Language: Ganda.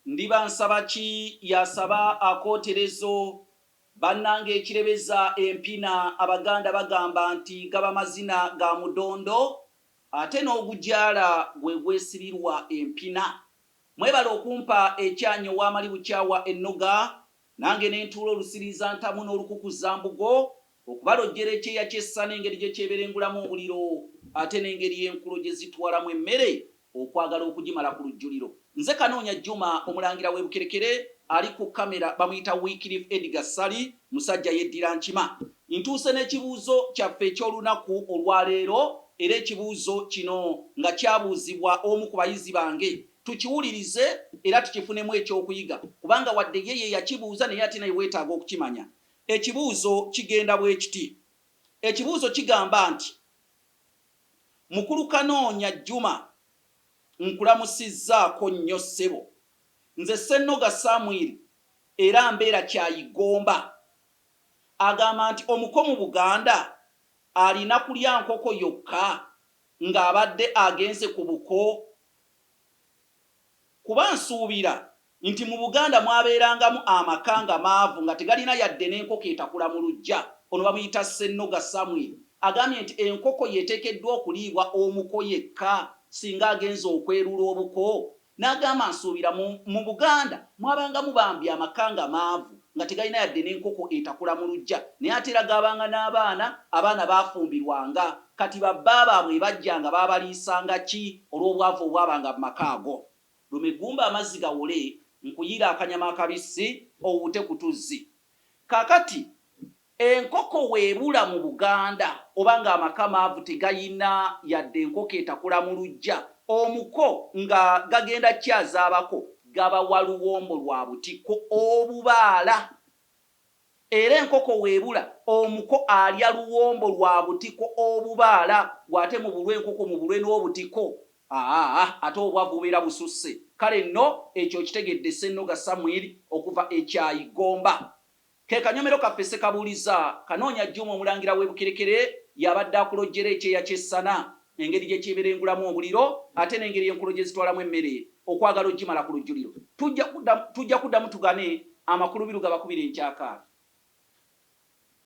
ndiba nsaba ki yasaba akooterezo bannange ekirebeza empina abaganda bagamba nti gaba mazina ga mudondo ate n'ogujaala gwe gwesibirwa empina. Mwebala okumpa ekyanyo wamali bukyawa ennoga nange nentuula olusiriza ntamu n'olukukuza mbugo okubalojjera ekyeya ky'essana engeri gye kyeberengulamu omuliro ate n'engeri y'enkulo gye zitwalamu emmere okwagala okugimala ku lujjuliro. Nze Kanoonya Juma omulangira w'Ebukerekere ali ku kamera bamuyita Wycliffe Edgar Sali musajja yeddira nkima. Ntuuse n'ekibuuzo kyaffe eky'olunaku olwaleero era ekibuuzo kino nga kyabuuzibwa omu ku bayizi bange. Tukiwulirize era tukifunemu ekyokuyiga kubanga wadde ye yakibuuza naye ate naye weetaaga okukimanya. Ekibuuzo kigenda bwe kiti. Ekibuuzo kigamba nti Mukulu Kanoonya Juma nkulamusizzaako nnyo ssebo. Nze Ssennoga Samuel era mbeera Kyayigomba. Agamba nti Omuko mu Buganda alina kulya nkoko yokka ng'abadde agenze ku buko. Kuba nsuubira nti mu Buganda mwabeerangamu amakanga maavu nga tegalina yadde n'enkoko etakula mu luggya. Ono bamuyita Ssennoga Samuel. Agambye nti enkoko yeteekeddwa okuliibwa Omuko yekka singa agenza okwerula obuko. N'agamba nsuubira mu Buganda mwabangamu bambi amakanga maavu nga tegalina yadde n'enkoko etakula mu luggya naye ate era gaabanga n'abaana baafumbirwanga kati babba baabwe bajjanga baabaliisanga ki olw'obwavu obwabanga mu maka ago. Lumegumba amazzi gawole nkuyiira akanyama akabisi owute ku tuzzi. Kaakati enkoko weebula mu Buganda obanga amaka maavu tegayina yadde enkoko etakula mu luggya, Omuko nga gagenda kyazaabako gaba wa Luwombo lwa butiko obubaala. Era enkoko weebula Omuko alya Luwombo lwa butiko obubaala gwate mu bulwe enkoko mu bulwe n'obutiko ate obwavu bubeera bususse. Kale nno ekyo kitegedde Ssennoga Samuel okuva ekyayigomba. Ke kanyomero kaffe sekabuuliza Kanoonya Juma omulangira w'Ebukerekere yabadde akulojjera ekyeya ky'essana engeri gye kyeberengulamu omuliro ate n'engeri y'enkulo gye zitwalamu emmere okwagala ogimala ku lujjuliro. Tujja kuddamu tugane amakulu biru gabakubira enkyakaala.